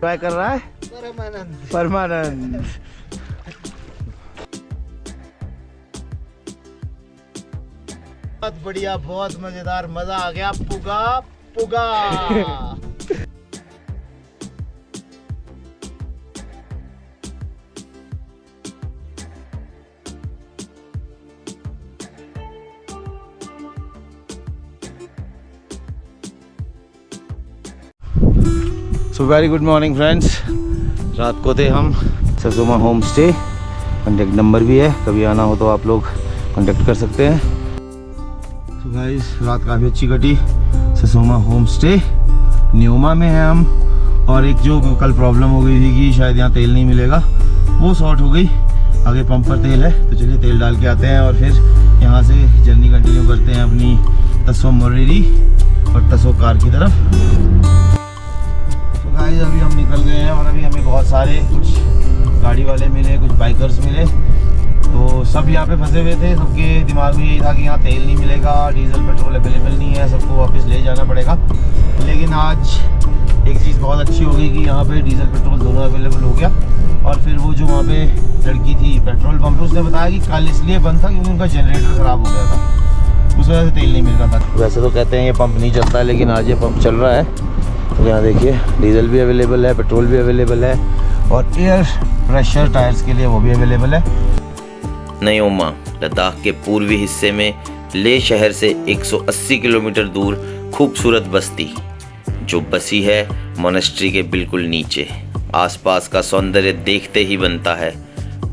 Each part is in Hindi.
ट्राई कर रहा है परमानंद। बहुत बढ़िया, बहुत मजेदार, मजा आ गया। Puga Puga. So very good morning friends. रात को थे हम Sasoma home stay, contact number भी है, कभी आना हो तो आप लोग कॉन्टेक्ट कर सकते हैं। तो गाइस रात काफ़ी अच्छी कटी। ससोमा होम स्टे न्योमा में है हम, और एक जो कल प्रॉब्लम हो गई थी कि शायद यहाँ तेल नहीं मिलेगा, वो सॉर्ट हो गई। आगे पंप पर तेल है, तो चलिए तेल डाल के आते हैं और फिर यहाँ से जर्नी कंटिन्यू करते हैं अपनी तसो मोरेरी और तसो कार की तरफ। गाइस अभी हम निकल गए हैं और अभी हमें बहुत सारे कुछ गाड़ी वाले मिले, कुछ बाइकर्स मिले। तो सब यहाँ पे फंसे हुए थे, सबके दिमाग में यही था कि यहाँ तेल नहीं मिलेगा, डीजल पेट्रोल अवेलेबल नहीं है, सबको वापस ले जाना पड़ेगा। लेकिन आज एक चीज़ बहुत अच्छी हो गई कि यहाँ पे डीजल पेट्रोल दोनों अवेलेबल हो गया। और फिर वो जो वहाँ पे लड़की थी पेट्रोल पंप पे, उसने बताया कि कल इसलिए बंद था क्योंकि उनका जनरेटर ख़राब हो गया था, उस वजह से तेल नहीं मिल रहा था। वैसे तो कहते हैं ये पंप नहीं चलता है, लेकिन आज ये पंप चल रहा है। तो यहाँ देखिए डीजल भी अवेलेबल है, पेट्रोल भी अवेलेबल है, और एयर प्रेशर टायर्स के लिए वो भी अवेलेबल है। न्योमा लद्दाख के पूर्वी हिस्से में लेह शहर से 180 किलोमीटर दूर खूबसूरत बस्ती, जो बसी है मोनेस्ट्री के बिल्कुल नीचे। आसपास का सौंदर्य देखते ही बनता है।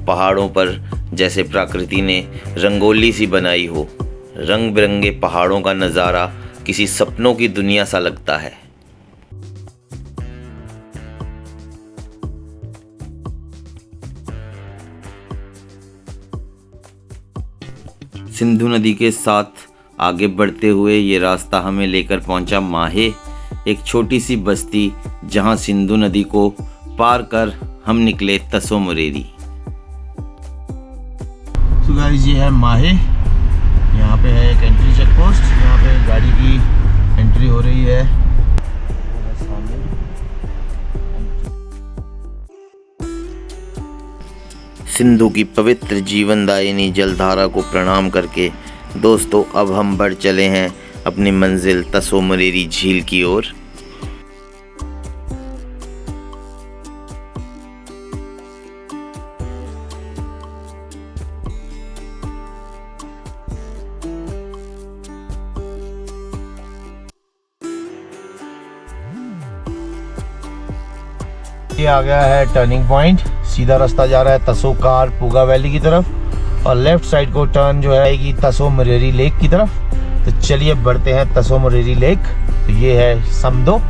पहाड़ों पर जैसे प्रकृति ने रंगोली सी बनाई हो। रंग बिरंगे पहाड़ों का नज़ारा किसी सपनों की दुनिया सा लगता है। सिंधु नदी के साथ आगे बढ़ते हुए ये रास्ता हमें लेकर पहुंचा माहे, एक छोटी सी बस्ती जहां सिंधु नदी को पार कर हम निकले तसो मोरेरी। तो गाइस ये है माहे, यहाँ पे है एक एंट्री चेक पोस्ट, यहाँ पे गाड़ी की एंट्री हो रही है। सिंधु की पवित्र जीवनदायिनी जलधारा को प्रणाम करके दोस्तों अब हम बढ़ चले हैं अपनी मंजिल तसो मोरेरी झील की ओर। ये आ गया है टर्निंग पॉइंट, सीधा रास्ता जा रहा है तसो कार पुगा वैली की तरफ, और लेफ्ट साइड को टर्न जो है कि तसो मोरेरी लेक की तरफ। तो चलिए बढ़ते हैं तसो मोरेरी लेक। तो ये है समदो।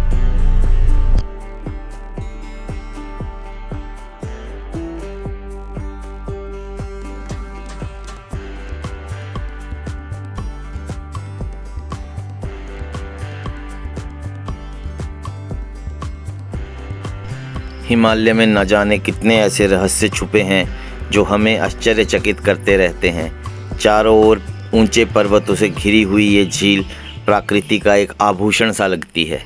हिमालय में न जाने कितने ऐसे रहस्य छुपे हैं जो हमें आश्चर्यचकित करते रहते हैं। चारों ओर ऊंचे पर्वतों से घिरी हुई ये झील प्रकृति का एक आभूषण सा लगती है।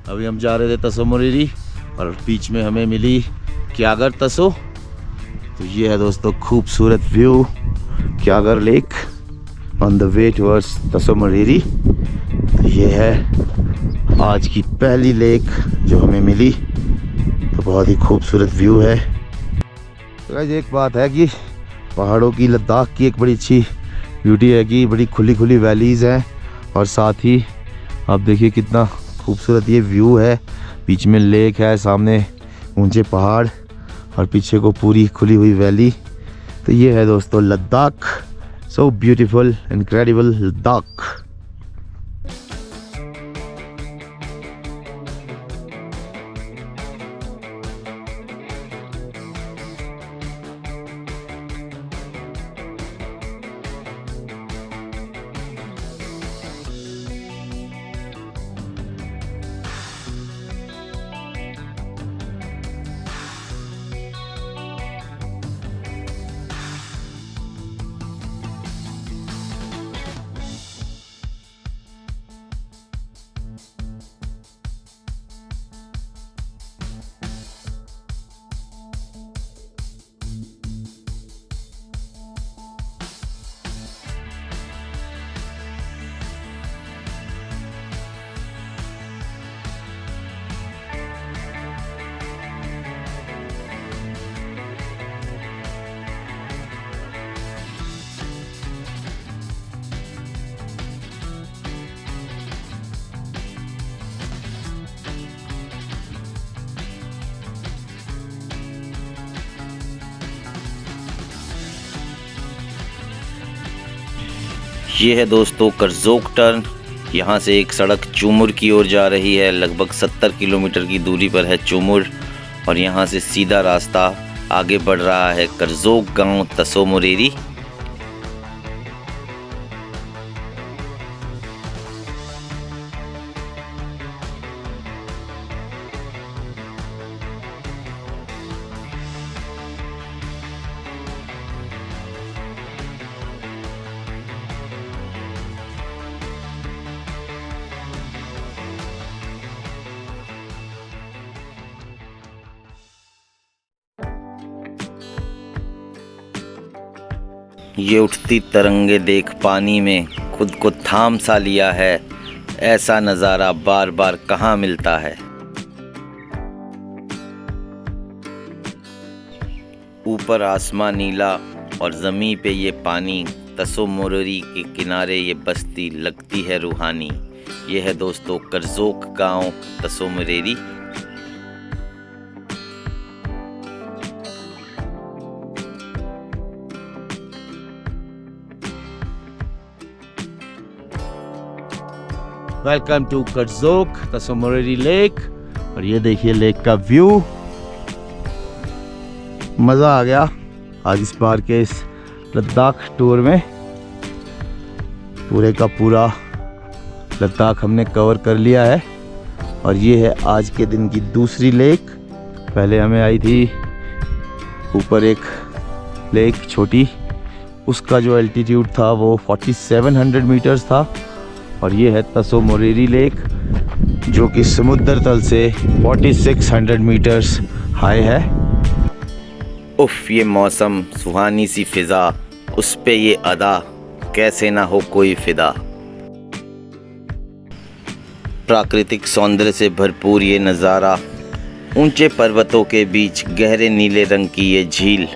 अभी हम जा रहे थे तसो मोरेरी और बीच में हमें मिली क्यागर तसो। तो ये है दोस्तों खूबसूरत view Kyagar lake on the way towards Tso Moriri. तो ये है आज की पहली लेक जो हमें मिली। तो बहुत ही खूबसूरत व्यू है। तो गाइस एक बात है कि पहाड़ों की लद्दाख की एक बड़ी अच्छी ब्यूटी है कि बड़ी खुली खुली वैलीज़ हैं, और साथ ही आप देखिए कितना खूबसूरत ये व्यू है। बीच में लेक है, सामने ऊंचे पहाड़ और पीछे को पूरी खुली हुई वैली। तो ये है दोस्तों Ladakh, so beautiful, incredible Ladakh. ये है दोस्तों करजोक टर्न। यहाँ से एक सड़क चुमुर की ओर जा रही है। लगभग 70 किलोमीटर की दूरी पर है चुमुर और यहाँ से सीधा रास्ता आगे बढ़ रहा है करजोक गांव तसो मोरेरी। ये उठती तरंगे देख पानी में खुद को थाम सा लिया है। ऐसा नज़ारा बार बार कहाँ मिलता है। ऊपर आसमान नीला और ज़मीन पे ये पानी। तसो मोरेरी के किनारे ये बस्ती लगती है रूहानी। ये है दोस्तों करजोक गांव तसो मोरेरी। वेलकम टू करजोक तसो मोरेरी लेक। और ये देखिए लेक का व्यू। मज़ा आ गया आज इस बार के इस लद्दाख टूर में। पूरे का पूरा लद्दाख हमने कवर कर लिया है। और ये है आज के दिन की दूसरी लेक। पहले हमें आई थी ऊपर एक लेक छोटी, उसका जो एल्टीट्यूड था वो 4700 मीटर्स था। और ये है तसो मोरेरी लेक जो कि समुद्र तल से 4600 मीटर्स हाई है। उफ, ये मौसम, सुहानी सी फिजा, उस पे ये अदा, कैसे ना हो कोई फिदा। प्राकृतिक सौंदर्य से भरपूर ये नज़ारा। ऊंचे पर्वतों के बीच गहरे नीले रंग की ये झील,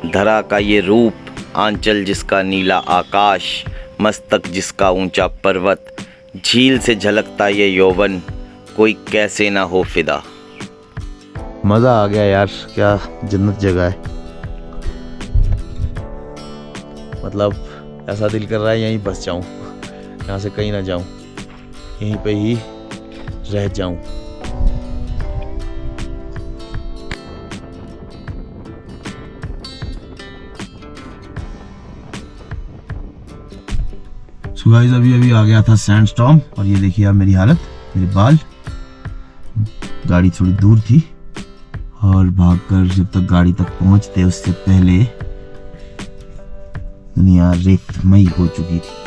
धरा का ये रूप, आंचल जिसका नीला आकाश, मस्तक जिसका ऊंचा पर्वत, झील से झलकता ये यौवन, कोई कैसे ना हो फिदा। मज़ा आ गया यार, क्या जन्नत जगह है। मतलब ऐसा दिल कर रहा है यहीं बस जाऊं, यहाँ से कहीं ना जाऊं, यहीं पे ही रह जाऊं। सो गाइस अभी आ गया था सैंडस्टॉर्म। और ये देखिए आप मेरी हालत, मेरे बाल। गाड़ी थोड़ी दूर थी और भागकर जब तक गाड़ी तक पहुंचते उससे पहले दुनिया रेतमयी हो चुकी थी।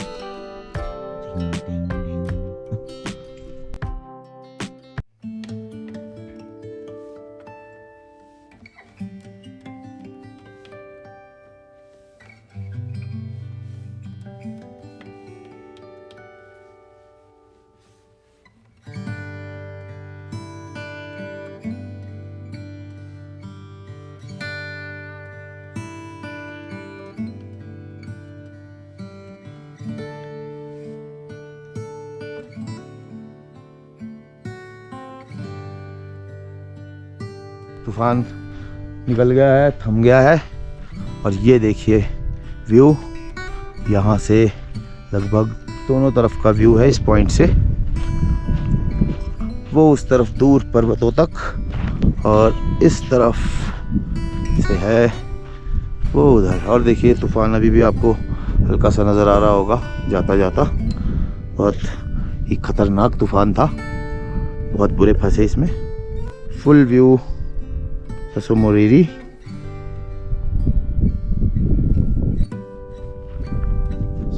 तूफान निकल गया है, थम गया है। और ये देखिए व्यू, यहाँ से लगभग दोनों तरफ का व्यू है। इस पॉइंट से वो उस तरफ दूर पर्वतों तक और इस तरफ से है वो उधर। और देखिए तूफान अभी भी आपको हल्का सा नज़र आ रहा होगा जाता जाता। बहुत ही खतरनाक तूफान था, बहुत बुरे फंसे इसमें। फुल व्यू तसो मोरेरी।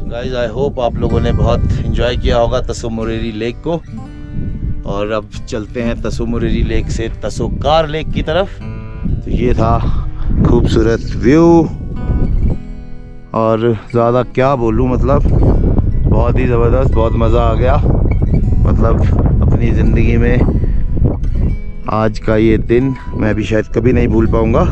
गाइस आई होप आप लोगों ने बहुत एंजॉय किया होगा तसो मोरेरी लेक को। और अब चलते हैं तसो मोरेरी लेक से तसोकार लेक की तरफ। तो ये था खूबसूरत व्यू और ज़्यादा क्या बोलूँ, मतलब बहुत ही ज़बरदस्त, बहुत मज़ा आ गया। मतलब अपनी ज़िंदगी में आज का ये दिन मैं भी शायद कभी नहीं भूल पाऊंगा।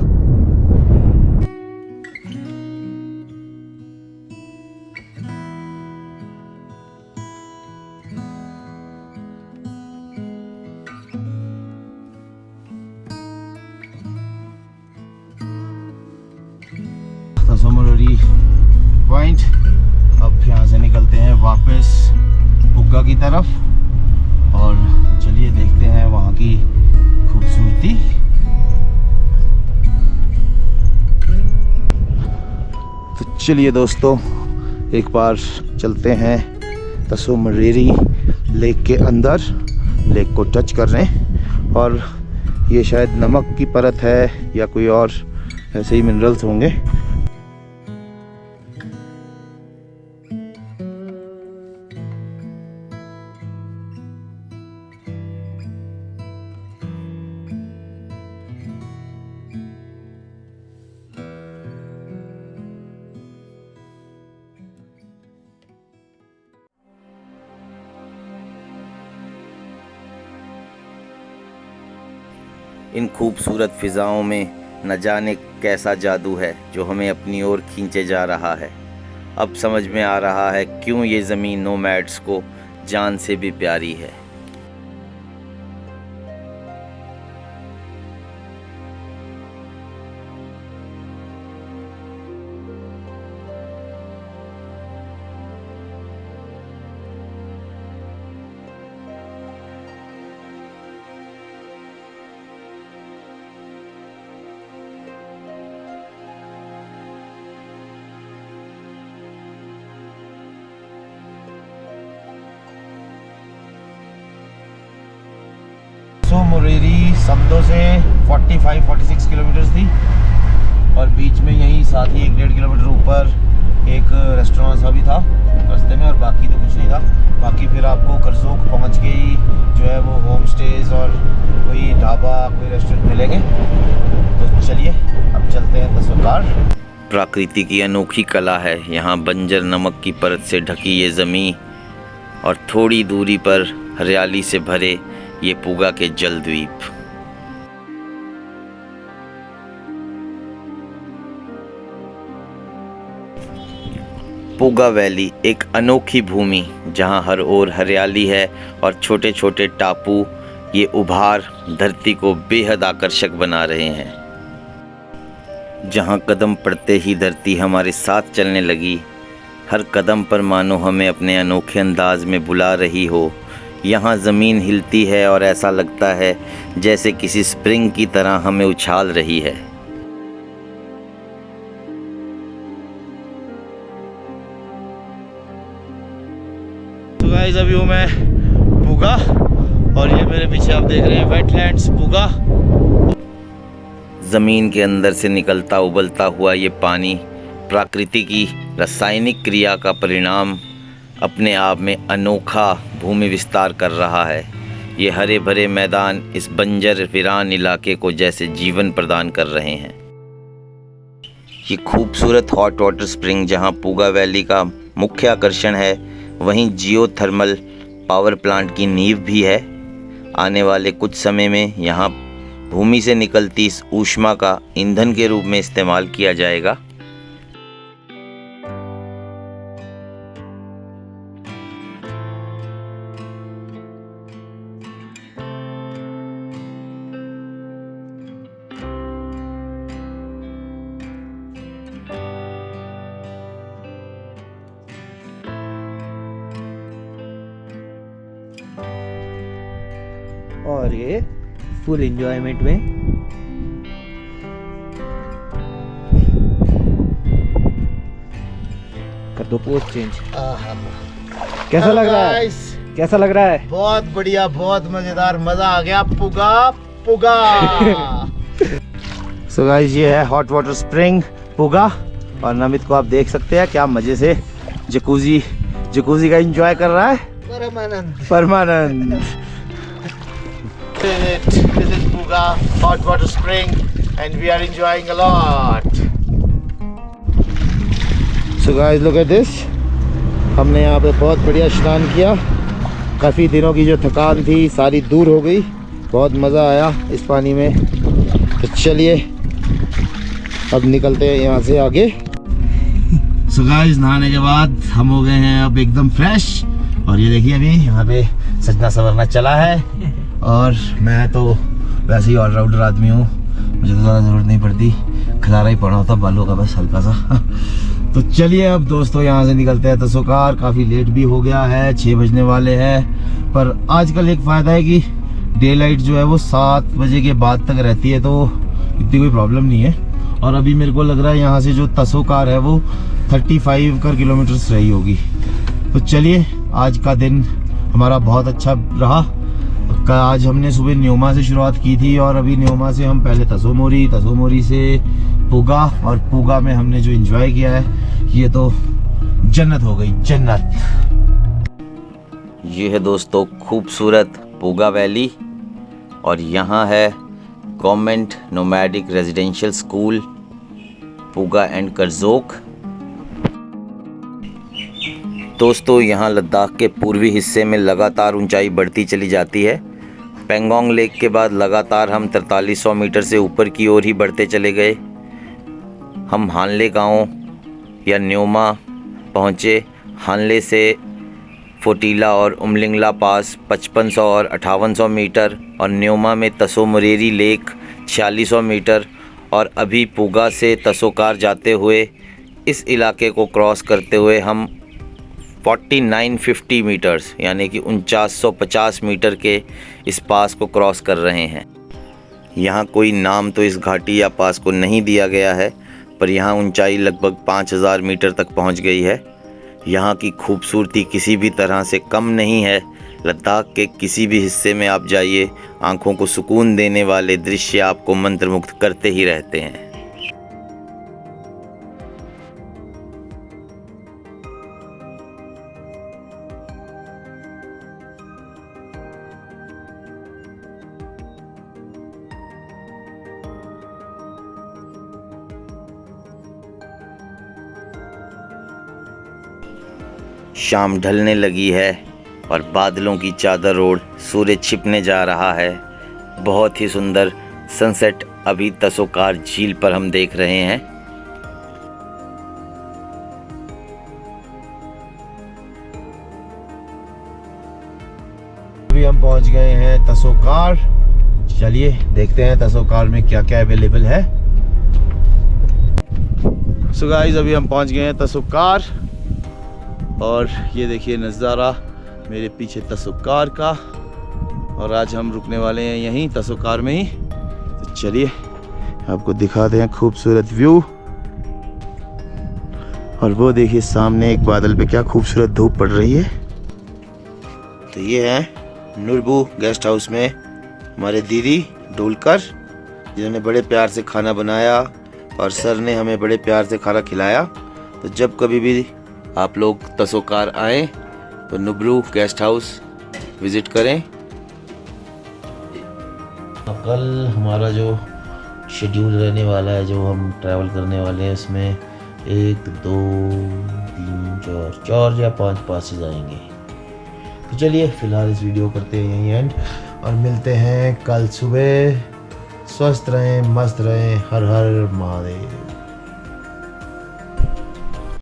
तसो मोरेरी पॉइंट, अब यहाँ से निकलते वापस पुग्गा की तरफ और चलिए देखते हैं वहाँ की खूबसूरती। तो चलिए दोस्तों एक बार चलते हैं तसो मरेरी लेक के अंदर, लेक को टच कर रहे हैं और ये शायद नमक की परत है या कोई और ऐसे ही मिनरल्स होंगे। इन खूबसूरत फिजाओं में न जाने कैसा जादू है जो हमें अपनी ओर खींचे जा रहा है। अब समझ में आ रहा है क्यों ये ज़मीन नोमैड्स को जान से भी प्यारी है। तसो मरेरी समदो से 45-46 किलोमीटर थी और बीच में यहीं साथ ही 1-1.5 किलोमीटर ऊपर एक रेस्टोरेंट सा भी था रास्ते में, और बाकी तो कुछ नहीं था। बाकी फिर आपको करजोक पहुंच के ही जो है वो होम स्टेज और कोई ढाबा कोई रेस्टोरेंट मिलेंगे। तो चलिए अब चलते हैं तसोकार। प्रकृति की अनोखी कला है यहाँ, बंजर नमक की परत से ढकी ये ज़मीं और थोड़ी दूरी पर हरियाली से भरे ये पुगा के जलद्वीप। पुगा वैली एक अनोखी भूमि जहां हर ओर हरियाली है और छोटे छोटे टापू ये उभार धरती को बेहद आकर्षक बना रहे हैं। जहां कदम पड़ते ही धरती हमारे साथ चलने लगी, हर कदम पर मानो हमें अपने अनोखे अंदाज में बुला रही हो। यहाँ ज़मीन हिलती है और ऐसा लगता है जैसे किसी स्प्रिंग की तरह हमें उछाल रही है। तो गाइस अभी हूँ मैं पुगा और ये मेरे पीछे आप देख रहे हैं वेटलैंड्स पुगा। ज़मीन के अंदर से निकलता उबलता हुआ ये पानी प्रकृति की रासायनिक क्रिया का परिणाम अपने आप में अनोखा भूमि विस्तार कर रहा है। ये हरे भरे मैदान इस बंजर वीरान इलाके को जैसे जीवन प्रदान कर रहे हैं। ये खूबसूरत हॉट वाटर स्प्रिंग जहां पुगा वैली का मुख्य आकर्षण है, वहीं जियोथर्मल पावर प्लांट की नींव भी है। आने वाले कुछ समय में यहाँ भूमि से निकलती इस ऊष्मा का ईंधन के रूप में इस्तेमाल किया जाएगा। और ये फुल एंजॉयमेंट में कर दो पोस्ट चेंज। कैसा लग रहा है? कैसा लग रहा है? बहुत बढ़िया, बहुत मजेदार, मजा आ गया। पुगा पुगा। सो गाइस ये है हॉट वाटर स्प्रिंग पुगा और नमित को आप देख सकते हैं क्या मजे से जकूजी का एंजॉय कर रहा है। परमानंद। This is Puga hot water spring and we are enjoying a lot. So guys look at this. हमने यहाँ पे बहुत बढ़िया स्नान किया, काफ़ी दिनों की जो थकान थी सारी दूर हो गई, बहुत मज़ा आया इस पानी में। तो चलिए अब निकलते हैं यहाँ से आगे। So guys नहाने के बाद हम हो गए हैं अब एकदम फ्रेश और ये देखिए अभी यहाँ पे सजना संवरना चला है और मैं तो वैसे ही ऑलराउंडर आदमी हूँ, मुझे तो ज़्यादा ज़रूरत नहीं पड़ती, खिलारा ही पड़ा होता बालों का बस हल्का सा। तो चलिए अब दोस्तों यहाँ से निकलते हैं तसोकार। काफ़ी लेट भी हो गया है, 6 बजने वाले हैं। पर आजकल एक फ़ायदा है कि डे लाइट जो है वो 7 बजे के बाद तक रहती है, तो इतनी कोई प्रॉब्लम नहीं है। और अभी मेरे को लग रहा है यहाँ से जो तसोकार है वो 35 किलोमीटर रही होगी। तो चलिए आज का दिन हमारा बहुत अच्छा रहा। आज हमने सुबह न्योमा से शुरुआत की थी और अभी न्योमा से हम पहले तसोमोरी से पूगा, और पूगा में हमने जो एंजॉय किया है ये तो जन्नत हो गई, जन्नत। ये है दोस्तों खूबसूरत पूगा वैली और यहाँ है government nomadic residential school Puga and Korzok. दोस्तों यहाँ लद्दाख के पूर्वी हिस्से में लगातार ऊंचाई बढ़ती चली जाती है। पेंगोंग लेक के बाद लगातार हम 4300 मीटर से ऊपर की ओर ही बढ़ते चले गए। हम हानले गांव या न्योमा पहुँचे। हानले से फोटीला और उमलिंगला पास 5500 और 5800 मीटर, और न्योमा में तसोमरेरी लेक 4600 मीटर, और अभी पूगा से तसोकार जाते हुए इस इलाके को क्रॉस करते हुए हम 4950 मीटर्स यानी कि 4950 मीटर के इस पास को क्रॉस कर रहे हैं। यहाँ कोई नाम तो इस घाटी या पास को नहीं दिया गया है, पर यहाँ ऊंचाई लगभग 5000 मीटर तक पहुँच गई है। यहाँ की खूबसूरती किसी भी तरह से कम नहीं है। लद्दाख के किसी भी हिस्से में आप जाइए, आंखों को सुकून देने वाले दृश्य आपको मंत्रमुग्ध करते ही रहते हैं। शाम ढलने लगी है और बादलों की चादर ओढ़ सूरज छिपने जा रहा है। बहुत ही सुंदर सनसेट अभी तसोकार झील पर हम देख रहे हैं। अभी हम पहुंच गए हैं तसोकार। चलिए देखते हैं तसोकार में क्या क्या अवेलेबल है। सो गाइस अभी हम पहुंच गए हैं तसोकार और ये देखिए नज़ारा मेरे पीछे तसोकार का, और आज हम रुकने वाले हैं यहीं तसोकार में ही। तो चलिए आपको दिखाते हैं खूबसूरत व्यू। और वो देखिए सामने एक बादल पे क्या खूबसूरत धूप पड़ रही है। तो ये है नुरबू गेस्ट हाउस में हमारे दीदी डोलकर, जिन्होंने बड़े प्यार से खाना बनाया और सर ने हमें बड़े प्यार से खाना खिलाया। तो जब कभी भी आप लोग तसोकार आएँ तो नुब्रू गेस्ट हाउस विज़िट करें। कल हमारा जो शेड्यूल रहने वाला है, जो हम ट्रैवल करने वाले हैं, उसमें 1 2 3 4 या 5 पासेस आएंगे। तो चलिए फ़िलहाल इस वीडियो करते हैं यहीं एंड, और मिलते हैं कल सुबह। स्वस्थ रहें, मस्त रहें। हर हर महादेव।